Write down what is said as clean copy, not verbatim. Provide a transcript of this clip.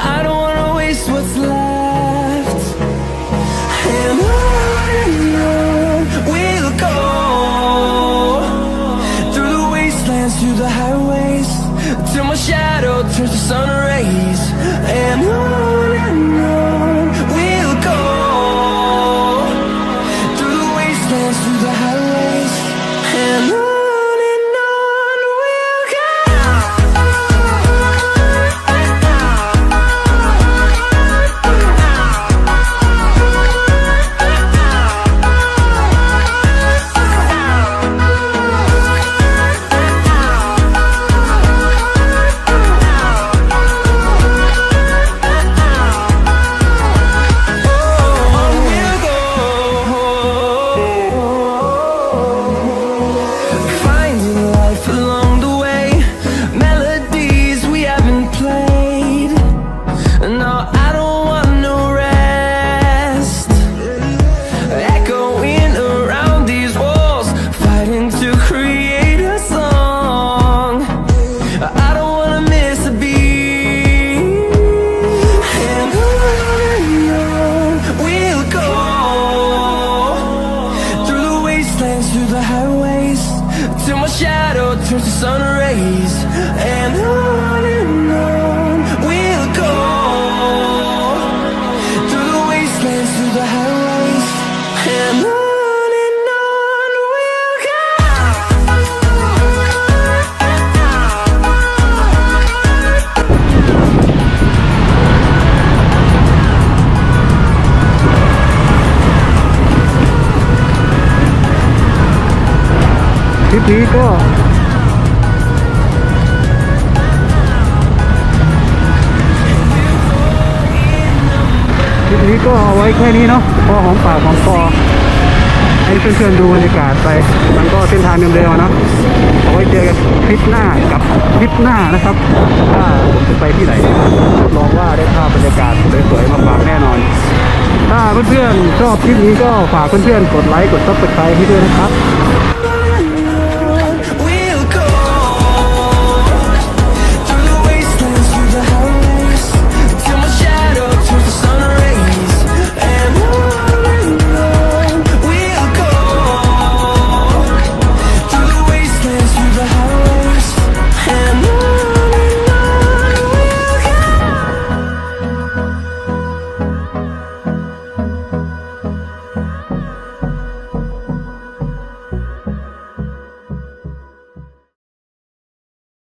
I don't wanna waste what's left. And on we'll go, through the wastelands, through the highways, till my shadow turns to sun rays. And on we'll go, through the wastelands, through the highways, and on we'll go. ทริปนี้ก็เอาไว้แค่นี้เนาะพอหอมปากหอมคอให้เพื่อนๆดูบรรยากาศไปมันก็เส้นทางเดิมๆเนาะเอาไว้เจอกันคลิปหน้ากับคลิปหน้านะครับถ้าผมจะไปที่ไหนรับรองว่าได้ภาพบรรยากาศสวยๆมาฝากแน่นอนถ้าเพื่อนๆชอบคลิปนี้ก็ฝากเพื่อนๆกดไลค์กดซับสไครบ์ให้ด้วยนะครับ